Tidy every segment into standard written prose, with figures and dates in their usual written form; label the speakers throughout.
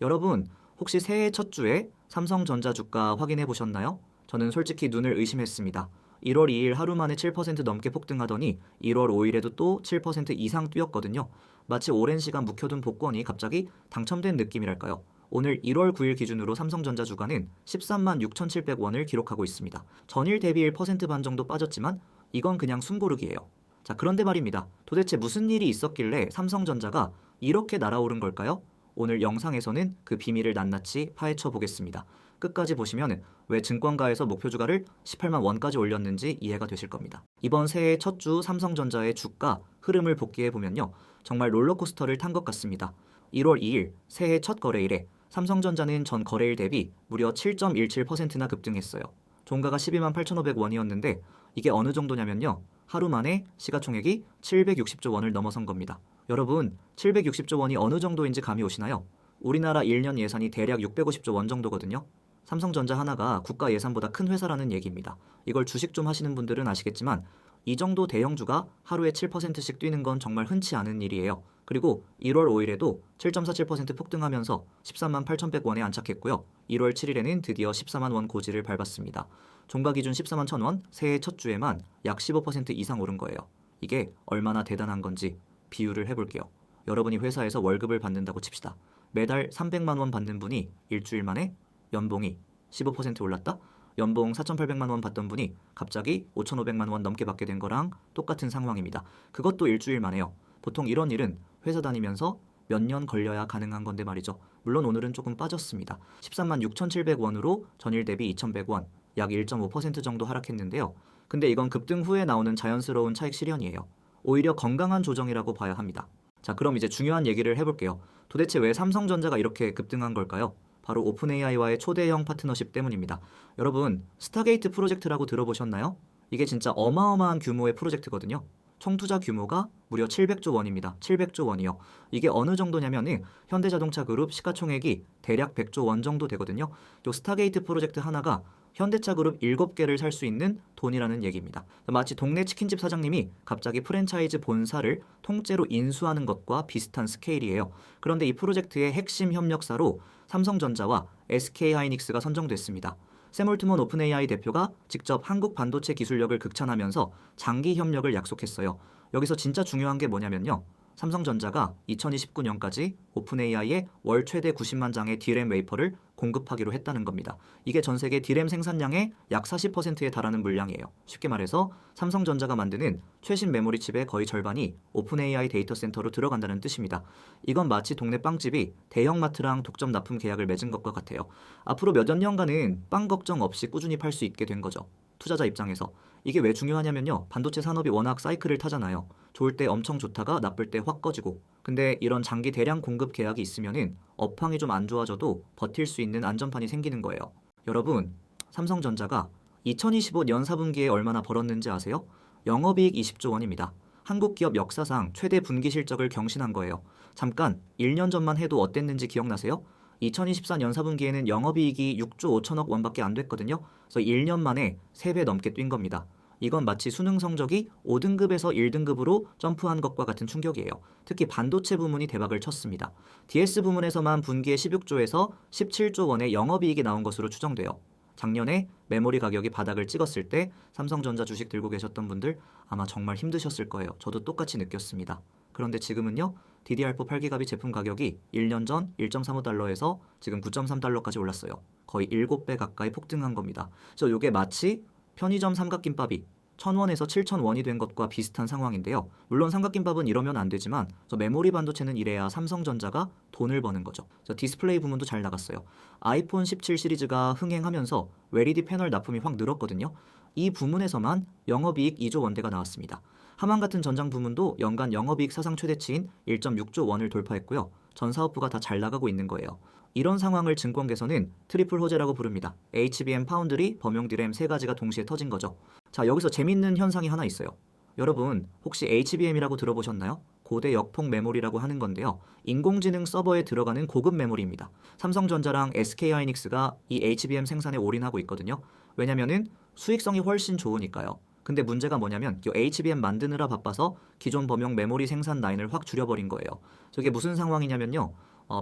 Speaker 1: 여러분, 혹시 새해 첫 주에 삼성전자 주가 확인해 보셨나요? 저는 솔직히 눈을 의심했습니다. 1월 2일 하루 만에 7% 넘게 폭등하더니 1월 5일에도 또 7% 이상 뛰었거든요. 마치 오랜 시간 묵혀둔 복권이 갑자기 당첨된 느낌이랄까요? 오늘 1월 9일 기준으로 삼성전자 주가는 13만 6,700원을 기록하고 있습니다. 전일 대비 1% 반 정도 빠졌지만 이건 그냥 숨고르기예요. 자, 그런데 말입니다. 도대체 무슨 일이 있었길래 삼성전자가 이렇게 날아오른 걸까요? 오늘 영상에서는 그 비밀을 낱낱이 파헤쳐 보겠습니다. 끝까지 보시면 왜 증권가에서 목표 주가를 18만 원까지 올렸는지 이해가 되실 겁니다. 이번 새해 첫 주 삼성전자의 주가 흐름을 복기해 보면요. 정말 롤러코스터를 탄 것 같습니다. 1월 2일 새해 첫 거래일에 삼성전자는 전 거래일 대비 무려 7.17%나 급등했어요. 종가가 12만 8,500원이었는데 이게 어느 정도냐면요. 하루 만에 시가총액이 760조 원을 넘어선 겁니다. 여러분, 760조 원이 어느 정도인지 감이 오시나요? 우리나라 1년 예산이 대략 650조 원 정도거든요. 삼성전자 하나가 국가 예산보다 큰 회사라는 얘기입니다. 이걸 주식 좀 하시는 분들은 아시겠지만 이 정도 대형주가 하루에 7%씩 뛰는 건 정말 흔치 않은 일이에요. 그리고 1월 5일에도 7.47% 폭등하면서 13만 8,100원에 안착했고요. 1월 7일에는 드디어 14만 원 고지를 밟았습니다. 종가 기준 14만 1,000원, 새해 첫 주에만 약 15% 이상 오른 거예요. 이게 얼마나 대단한 건지 비유를 해볼게요. 여러분이 회사에서 월급을 받는다고 칩시다. 매달 300만 원 받는 분이 일주일 만에 연봉이 15% 올랐다? 연봉 4,800만 원 받던 분이 갑자기 5,500만 원 넘게 받게 된 거랑 똑같은 상황입니다. 그것도 일주일 만에요. 보통 이런 일은 회사 다니면서 몇 년 걸려야 가능한 건데 말이죠. 물론 오늘은 조금 빠졌습니다. 13만 6,700원으로 전일 대비 2,100원, 약 1.5% 정도 하락했는데요. 근데 이건 급등 후에 나오는 자연스러운 차익 실현이에요. 오히려 건강한 조정이라고 봐야 합니다. 자, 그럼 이제 중요한 얘기를 해볼게요. 도대체 왜 삼성전자가 이렇게 급등한 걸까요? 바로 오픈 AI와의 초대형 파트너십 때문입니다. 여러분, 스타게이트 프로젝트라고 들어보셨나요? 이게 진짜 어마어마한 규모의 프로젝트거든요. 총 투자 규모가 무려 700조 원입니다. 700조 원이요. 이게 어느 정도냐면은 현대자동차 그룹 시가총액이 대략 100조 원 정도 되거든요. 요 스타게이트 프로젝트 하나가 현대차 그룹 7개를 살 수 있는 돈이라는 얘기입니다. 마치 동네 치킨집 사장님이 갑자기 프랜차이즈 본사를 통째로 인수하는 것과 비슷한 스케일이에요. 그런데 이 프로젝트의 핵심 협력사로 삼성전자와 SK하이닉스가 선정됐습니다. 샘 올트먼 오픈 AI 대표가 직접 한국 반도체 기술력을 극찬하면서 장기 협력을 약속했어요. 여기서 진짜 중요한 게 뭐냐면요. 삼성전자가 2029년까지 오픈 AI에 월 최대 90만 장의 D램 웨이퍼를 공급하기로 했다는 겁니다. 이게 전 세계 D램 생산량의 약 40%에 달하는 물량이에요. 쉽게 말해서 삼성전자가 만드는 최신 메모리 칩의 거의 절반이 오픈 AI 데이터 센터로 들어간다는 뜻입니다. 이건 마치 동네 빵집이 대형마트랑 독점 납품 계약을 맺은 것과 같아요. 앞으로 몇 년간은 빵 걱정 없이 꾸준히 팔 수 있게 된 거죠. 투자자 입장에서. 이게 왜 중요하냐면요. 반도체 산업이 워낙 사이클을 타잖아요. 좋을 때 엄청 좋다가 나쁠 때 확 꺼지고. 근데 이런 장기 대량 공급 계약이 있으면은 업황이 좀 안 좋아져도 버틸 수 있는 안전판이 생기는 거예요. 여러분, 삼성전자가 2025년 4분기에 얼마나 벌었는지 아세요? 영업이익 20조 원입니다. 한국 기업 역사상 최대 분기 실적을 경신한 거예요. 잠깐 1년 전만 해도 어땠는지 기억나세요? 2024년 4분기에는 영업이익이 6조 5천억 원밖에 안 됐거든요. 그래서 1년 만에 3배 넘게 뛴 겁니다. 이건 마치 수능 성적이 5등급에서 1등급으로 점프한 것과 같은 충격이에요. 특히 반도체 부문이 대박을 쳤습니다. DS 부문에서만 분기에 16조에서 17조 원의 영업이익이 나온 것으로 추정돼요. 작년에 메모리 가격이 바닥을 찍었을 때 삼성전자 주식 들고 계셨던 분들 아마 정말 힘드셨을 거예요. 저도 똑같이 느꼈습니다. 그런데 지금은요. DDR4 8기가비 제품 가격이 1년 전 1.35달러에서 지금 9.3달러까지 올랐어요. 거의 7배 가까이 폭등한 겁니다. 그래서 이게 마치 편의점 삼각김밥이 1,000원에서 7,000원이 된 것과 비슷한 상황인데요. 물론 삼각김밥은 이러면 안 되지만 메모리 반도체는 이래야 삼성전자가 돈을 버는 거죠. 디스플레이 부문도 잘 나갔어요. 아이폰 17 시리즈가 흥행하면서 LED 패널 납품이 확 늘었거든요. 이 부문에서만 영업이익 2조 원대가 나왔습니다. 하만 같은 전장 부문도 연간 영업이익 사상 최대치인 1.6조 원을 돌파했고요. 전 사업부가 다 잘 나가고 있는 거예요. 이런 상황을 증권계에서는 트리플 호재라고 부릅니다. HBM, 파운드리, 범용 디램 세 가지가 동시에 터진 거죠. 자, 여기서 재밌는 현상이 하나 있어요. 여러분, 혹시 HBM이라고 들어보셨나요? 고대 역폭 메모리라고 하는 건데요. 인공지능 서버에 들어가는 고급 메모리입니다. 삼성전자랑 SK하이닉스가 이 HBM 생산에 올인하고 있거든요. 왜냐면은 수익성이 훨씬 좋으니까요. 근데 문제가 뭐냐면 이 HBM 만드느라 바빠서 기존 범용 메모리 생산 라인을 확 줄여버린 거예요. 저게 무슨 상황이냐면요.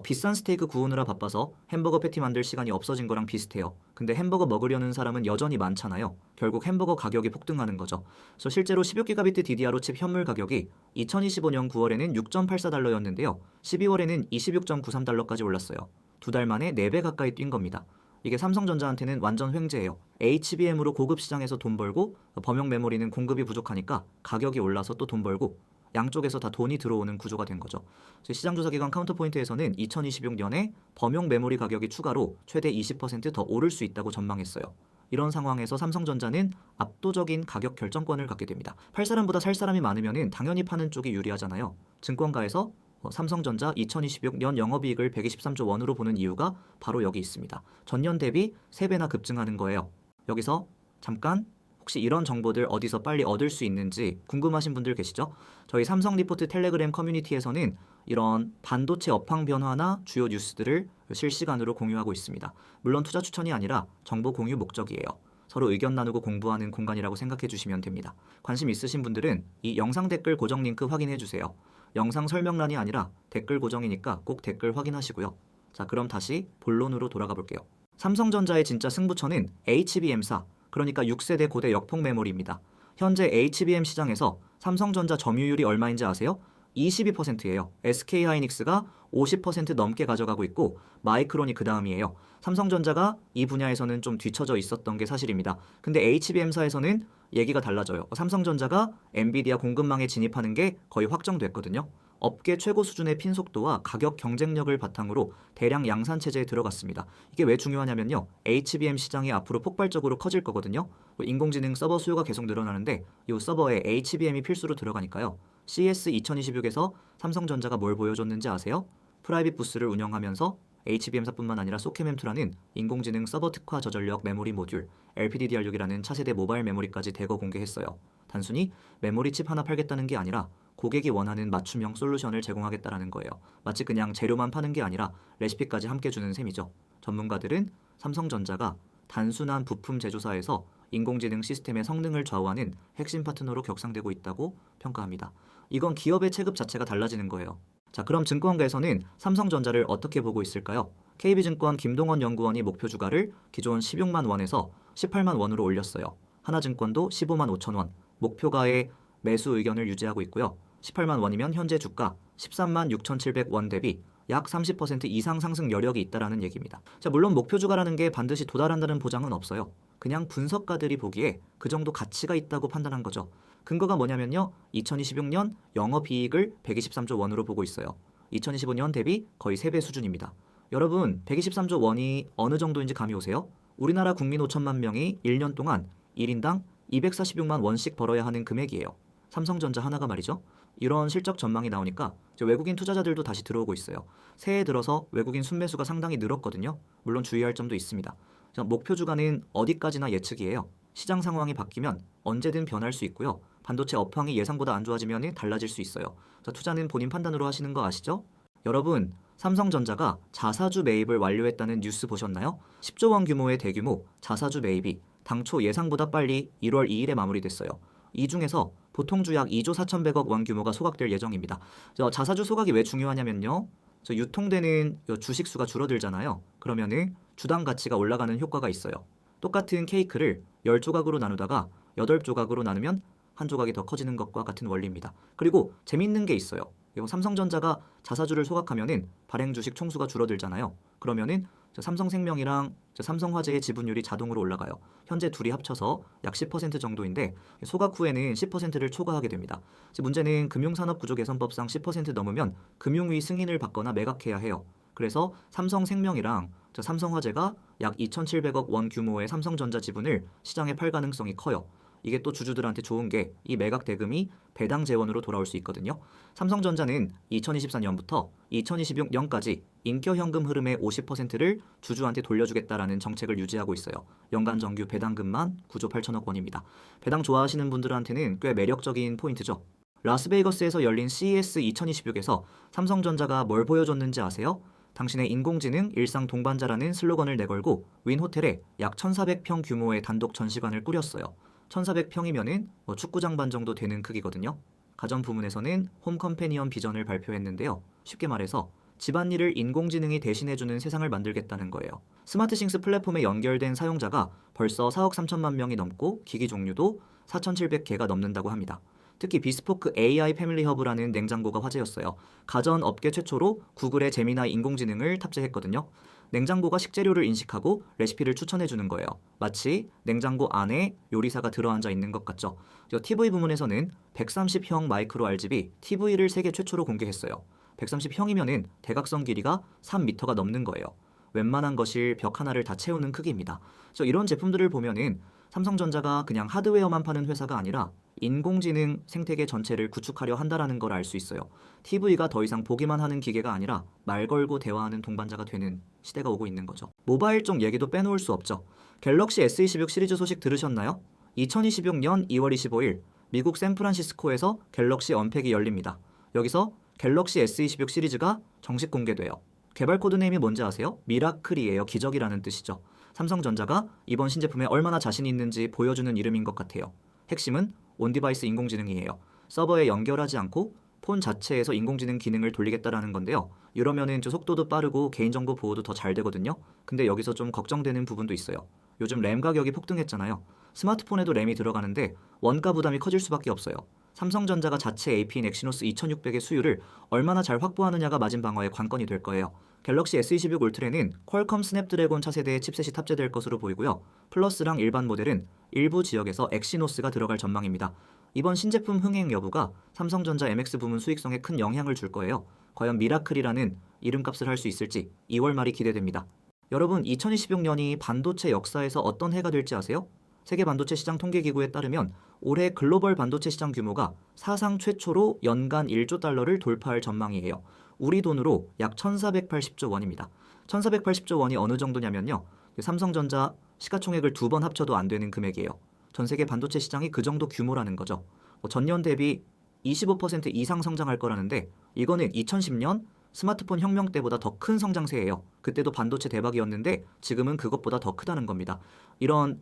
Speaker 1: 비싼 스테이크 구우느라 바빠서 햄버거 패티 만들 시간이 없어진 거랑 비슷해요. 근데 햄버거 먹으려는 사람은 여전히 많잖아요. 결국 햄버거 가격이 폭등하는 거죠. 그래서 실제로 16기가비트 DDR5 칩 현물 가격이 2025년 9월에는 6.84달러였는데요. 12월에는 26.93달러까지 올랐어요. 두 달 만에 4배 가까이 뛴 겁니다. 이게 삼성전자한테는 완전 횡재예요. HBM으로 고급 시장에서 돈 벌고 범용 메모리는 공급이 부족하니까 가격이 올라서 또 돈 벌고 양쪽에서 다 돈이 들어오는 구조가 된 거죠. 시장조사기관 카운터포인트에서는 2026년에 범용 메모리 가격이 추가로 최대 20%더 오를 수 있다고 전망했어요. 이런 상황에서 삼성전자는 압도적인 가격 결정권을 갖게 됩니다. 팔 사람보다 살 사람이 많으면 당연히 파는 쪽이 유리하잖아요. 증권가에서 삼성전자 2026년 영업이익을 123조 원으로 보는 이유가 바로 여기 있습니다. 전년 대비 3배나 급증하는 거예요. 여기서 잠깐 혹시 이런 정보들 어디서 빨리 얻을 수 있는지 궁금하신 분들 계시죠? 저희 삼성리포트 텔레그램 커뮤니티에서는 이런 반도체 업황 변화나 주요 뉴스들을 실시간으로 공유하고 있습니다. 물론 투자 추천이 아니라 정보 공유 목적이에요. 서로 의견 나누고 공부하는 공간이라고 생각해 주시면 됩니다. 관심 있으신 분들은 이 영상 댓글 고정 링크 확인해 주세요. 영상 설명란이 아니라 댓글 고정이니까 꼭 댓글 확인하시고요. 자, 그럼 다시 본론으로 돌아가 볼게요. 삼성전자의 진짜 승부처는 HBM사, 그러니까 6세대 고대 역폭 메모리입니다. 현재 HBM 시장에서 삼성전자 점유율이 얼마인지 아세요? 22%예요. SK하이닉스가 50% 넘게 가져가고 있고 마이크론이 그 다음이에요. 삼성전자가 이 분야에서는 좀 뒤처져 있었던 게 사실입니다. 근데 HBM사에서는 얘기가 달라져요. 삼성전자가 엔비디아 공급망에 진입하는 게 거의 확정됐거든요. 업계 최고 수준의 핀속도와 가격 경쟁력을 바탕으로 대량 양산 체제에 들어갔습니다. 이게 왜 중요하냐면요. HBM 시장이 앞으로 폭발적으로 커질 거거든요. 인공지능 서버 수요가 계속 늘어나는데 이 서버에 HBM이 필수로 들어가니까요. CES 2026에서 삼성전자가 뭘 보여줬는지 아세요? 프라이빗 부스를 운영하면서 HBM사뿐만 아니라 소켓M2라는 인공지능 서버 특화 저전력 메모리 모듈, LPDDR6이라는 차세대 모바일 메모리까지 대거 공개했어요. 단순히 메모리 칩 하나 팔겠다는 게 아니라 고객이 원하는 맞춤형 솔루션을 제공하겠다라는 거예요. 마치 그냥 재료만 파는 게 아니라 레시피까지 함께 주는 셈이죠. 전문가들은 삼성전자가 단순한 부품 제조사에서 인공지능 시스템의 성능을 좌우하는 핵심 파트너로 격상되고 있다고 평가합니다. 이건 기업의 체급 자체가 달라지는 거예요. 자, 그럼 증권가에서는 삼성전자를 어떻게 보고 있을까요? KB증권 김동원 연구원이 목표 주가를 기존 16만 원에서 18만 원으로 올렸어요. 하나증권도 15만 5천 원, 목표가의 매수 의견을 유지하고 있고요. 18만 원이면 현재 주가 13만 6,700원 대비 약 30% 이상 상승 여력이 있다라는 얘기입니다. 자, 물론 목표 주가라는 게 반드시 도달한다는 보장은 없어요. 그냥 분석가들이 보기에 그 정도 가치가 있다고 판단한 거죠. 근거가 뭐냐면요. 2026년 영업이익을 123조 원으로 보고 있어요. 2025년 대비 거의 3배 수준입니다. 여러분, 123조 원이 어느 정도인지 감이 오세요? 우리나라 국민 5천만 명이 1년 동안 1인당 246만 원씩 벌어야 하는 금액이에요. 삼성전자 하나가 말이죠. 이런 실적 전망이 나오니까 외국인 투자자들도 다시 들어오고 있어요. 새해 들어서 외국인 순매수가 상당히 늘었거든요. 물론 주의할 점도 있습니다. 목표 주가는 어디까지나 예측이에요. 시장 상황이 바뀌면 언제든 변할 수 있고요. 반도체 업황이 예상보다 안 좋아지면 달라질 수 있어요. 투자는 본인 판단으로 하시는 거 아시죠? 여러분, 삼성전자가 자사주 매입을 완료했다는 뉴스 보셨나요? 10조 원 규모의 대규모 자사주 매입이 당초 예상보다 빨리 1월 2일에 마무리됐어요. 이 중에서 보통주 약 2조 4,100억 원 규모가 소각될 예정입니다. 자사주 소각이 왜 중요하냐면요. 유통되는 주식수가 줄어들잖아요. 그러면은 주당 가치가 올라가는 효과가 있어요. 똑같은 케이크를 10조각으로 나누다가 8조각으로 나누면 한 조각이 더 커지는 것과 같은 원리입니다. 그리고 재밌는 게 있어요. 삼성전자가 자사주를 소각하면은 발행 주식 총수가 줄어들잖아요. 그러면은 삼성생명이랑 삼성화재의 지분율이 자동으로 올라가요. 현재 둘이 합쳐서 약 10% 정도인데 소각 후에는 10%를 초과하게 됩니다. 문제는 금융산업구조개선법상 10% 넘으면 금융위 승인을 받거나 매각해야 해요. 그래서 삼성생명이랑 삼성화재가 약 2,700억 원 규모의 삼성전자 지분을 시장에 팔 가능성이 커요. 이게 또 주주들한테 좋은 게 이 매각 대금이 배당 재원으로 돌아올 수 있거든요. 삼성전자는 2024년부터 2026년까지 인격현금 흐름의 50%를 주주한테 돌려주겠다라는 정책을 유지하고 있어요. 연간 정규 배당금만 9조 8천억 원입니다. 배당 좋아하시는 분들한테는 꽤 매력적인 포인트죠. 라스베이거스에서 열린 CES 2026에서 삼성전자가 뭘 보여줬는지 아세요? 당신의 인공지능 일상 동반자라는 슬로건을 내걸고 윈 호텔에 약 1,400평 규모의 단독 전시관을 꾸렸어요. 1,400평이면은 축구장 반 정도 되는 크기거든요. 가전 부문에서는 홈 컴패니언 비전을 발표했는데요. 쉽게 말해서 집안일을 인공지능이 대신해주는 세상을 만들겠다는 거예요. 스마트싱스 플랫폼에 연결된 사용자가 벌써 4억 3천만 명이 넘고 기기 종류도 4,700개가 넘는다고 합니다. 특히 비스포크 AI 패밀리 허브라는 냉장고가 화제였어요. 가전 업계 최초로 구글의 제미나이 인공지능을 탑재했거든요. 냉장고가 식재료를 인식하고 레시피를 추천해주는 거예요. 마치 냉장고 안에 요리사가 들어앉아 있는 것 같죠. TV 부문에서는 130형 마이크로 RGB TV를 세계 최초로 공개했어요. 130형이면은 대각선 길이가 3m가 넘는 거예요. 웬만한 거실 벽 하나를 다 채우는 크기입니다. 이런 제품들을 보면은 삼성전자가 그냥 하드웨어만 파는 회사가 아니라 인공지능 생태계 전체를 구축하려 한다라는 걸 알 수 있어요. TV가 더 이상 보기만 하는 기계가 아니라 말 걸고 대화하는 동반자가 되는 시대가 오고 있는 거죠. 모바일 쪽 얘기도 빼놓을 수 없죠. 갤럭시 S26 시리즈 소식 들으셨나요? 2026년 2월 25일 미국 샌프란시스코에서 갤럭시 언팩이 열립니다. 여기서 갤럭시 S26 시리즈가 정식 공개돼요. 개발 코드네임이 뭔지 아세요? 미라클이에요. 기적이라는 뜻이죠. 삼성전자가 이번 신제품에 얼마나 자신이 있는지 보여주는 이름인 것 같아요. 핵심은 온디바이스 인공지능이에요. 서버에 연결하지 않고 폰 자체에서 인공지능 기능을 돌리겠다라는 건데요. 이러면은 속도도 빠르고 개인정보 보호도 더 잘 되거든요. 근데 여기서 좀 걱정되는 부분도 있어요. 요즘 램 가격이 폭등했잖아요. 스마트폰에도 램이 들어가는데 원가 부담이 커질 수밖에 없어요. 삼성전자가 자체 AP인 엑시노스 2600의 수율을 얼마나 잘 확보하느냐가 마진 방어의 관건이 될 거예요. 갤럭시 S26 울트라는 퀄컴 스냅드래곤 차세대의 칩셋이 탑재될 것으로 보이고요. 플러스랑 일반 모델은 일부 지역에서 엑시노스가 들어갈 전망입니다. 이번 신제품 흥행 여부가 삼성전자 MX 부문 수익성에 큰 영향을 줄 거예요. 과연 미라클이라는 이름값을 할 수 있을지 2월 말이 기대됩니다. 여러분, 2026년이 반도체 역사에서 어떤 해가 될지 아세요? 세계 반도체 시장 통계기구에 따르면 올해 글로벌 반도체 시장 규모가 사상 최초로 연간 1조 달러를 돌파할 전망이에요. 우리 돈으로 약 1,480조 원입니다. 1,480조 원이 어느 정도냐면요. 삼성전자 시가총액을 2번 합쳐도 안 되는 금액이에요. 전 세계 반도체 시장이 그 정도 규모라는 거죠. 전년 대비 25% 이상 성장할 거라는데 이거는 2010년 스마트폰 혁명 때보다 더 큰 성장세예요. 그때도 반도체 대박이었는데 지금은 그것보다 더 크다는 겁니다. 이런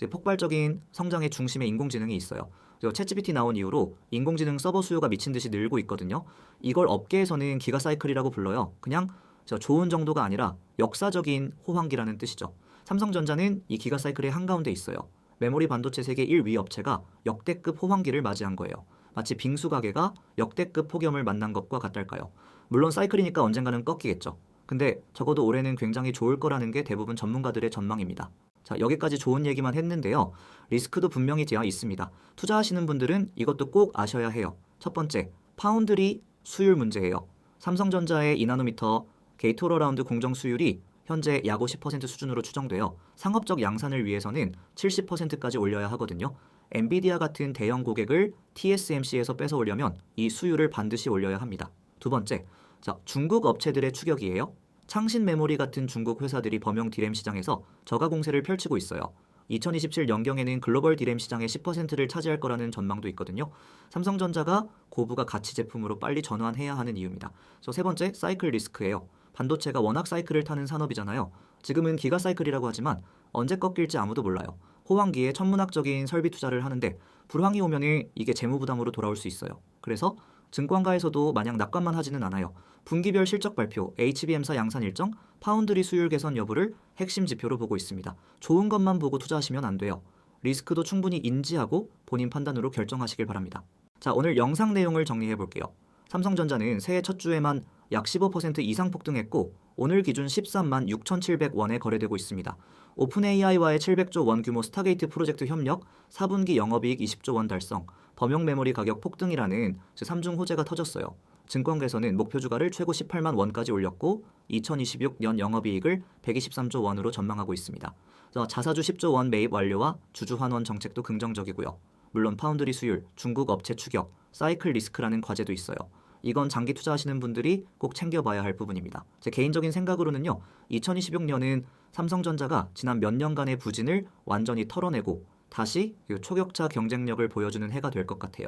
Speaker 1: 폭발적인 성장의 중심에 인공지능이 있어요. 챗GPT 나온 이후로 인공지능 서버 수요가 미친 듯이 늘고 있거든요. 이걸 업계에서는 기가사이클이라고 불러요. 그냥 좋은 정도가 아니라 역사적인 호황기라는 뜻이죠. 삼성전자는 이 기가사이클의 한가운데 있어요. 메모리 반도체 세계 1위 업체가 역대급 호황기를 맞이한 거예요. 마치 빙수 가게가 역대급 폭염을 만난 것과 같달까요? 물론 사이클이니까 언젠가는 꺾이겠죠. 근데 적어도 올해는 굉장히 좋을 거라는 게 대부분 전문가들의 전망입니다. 자, 여기까지 좋은 얘기만 했는데요. 리스크도 분명히 있습니다. 투자하시는 분들은 이것도 꼭 아셔야 해요. 첫 번째, 파운드리 수율 문제예요. 삼성전자의 2나노미터 게이트올어라운드 공정 수율이 현재 약 50% 수준으로 추정되어 상업적 양산을 위해서는 70%까지 올려야 하거든요. 엔비디아 같은 대형 고객을 TSMC에서 뺏어오려면 이 수율을 반드시 올려야 합니다. 두 번째, 중국 업체들의 추격이에요. 창신 메모리 같은 중국 회사들이 범용 디램 시장에서 저가 공세를 펼치고 있어요. 2027 연경에는 글로벌 디램 시장의 10%를 차지할 거라는 전망도 있거든요. 삼성전자가 고부가 가치 제품으로 빨리 전환해야 하는 이유입니다. 세 번째, 사이클 리스크예요. 반도체가 워낙 사이클을 타는 산업이잖아요. 지금은 기가 사이클이라고 하지만 언제 꺾일지 아무도 몰라요. 호황기에 천문학적인 설비 투자를 하는데 불황이 오면은 이게 재무 부담으로 돌아올 수 있어요. 그래서 증권가에서도 마냥 낙관만 하지는 않아요. 분기별 실적 발표, HBM사 양산 일정, 파운드리 수율 개선 여부를 핵심 지표로 보고 있습니다. 좋은 것만 보고 투자하시면 안 돼요. 리스크도 충분히 인지하고 본인 판단으로 결정하시길 바랍니다. 자, 오늘 영상 내용을 정리해 볼게요. 삼성전자는 새해 첫 주에만 약 15% 이상 폭등했고 오늘 기준 13만 6,700원에 거래되고 있습니다. 오픈 AI와의 700조 원 규모 스타게이트 프로젝트 협력, 4분기 영업이익 20조 원 달성, 범용 메모리 가격 폭등이라는 3중 호재가 터졌어요. 증권계에서는 목표 주가를 최고 18만 원까지 올렸고 2026년 영업이익을 123조 원으로 전망하고 있습니다. 자사주 10조 원 매입 완료와 주주 환원 정책도 긍정적이고요. 물론 파운드리 수율, 중국 업체 추격, 사이클 리스크라는 과제도 있어요. 이건 장기 투자하시는 분들이 꼭 챙겨봐야 할 부분입니다. 제 개인적인 생각으로는요. 2026년은 삼성전자가 지난 몇 년간의 부진을 완전히 털어내고 다시 초격차 경쟁력을 보여주는 해가 될 것 같아요.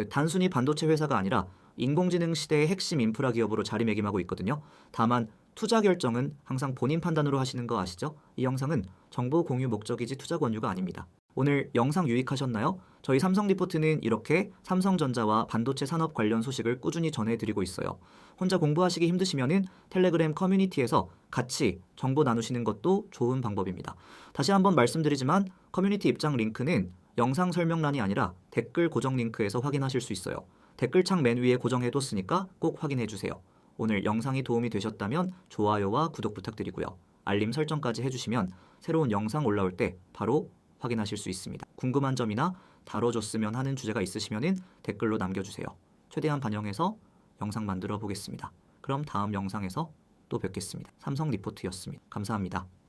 Speaker 1: 단순히 반도체 회사가 아니라 인공지능 시대의 핵심 인프라 기업으로 자리매김하고 있거든요. 다만 투자 결정은 항상 본인 판단으로 하시는 거 아시죠? 이 영상은 정보 공유 목적이지 투자 권유가 아닙니다. 오늘 영상 유익하셨나요? 저희 삼성리포트는 이렇게 삼성전자와 반도체 산업 관련 소식을 꾸준히 전해드리고 있어요. 혼자 공부하시기 힘드시면은 텔레그램 커뮤니티에서 같이 정보 나누시는 것도 좋은 방법입니다. 다시 한번 말씀드리지만 커뮤니티 입장 링크는 영상 설명란이 아니라 댓글 고정 링크에서 확인하실 수 있어요. 댓글창 맨 위에 고정해뒀으니까 꼭 확인해주세요. 오늘 영상이 도움이 되셨다면 좋아요와 구독 부탁드리고요. 알림 설정까지 해주시면 새로운 영상 올라올 때 바로 확인하실 수 있습니다. 궁금한 점이나 다뤄줬으면 하는 주제가 있으시면 댓글로 남겨주세요. 최대한 반영해서 영상 만들어 보겠습니다. 그럼 다음 영상에서 또 뵙겠습니다. 삼성리포트였습니다. 감사합니다.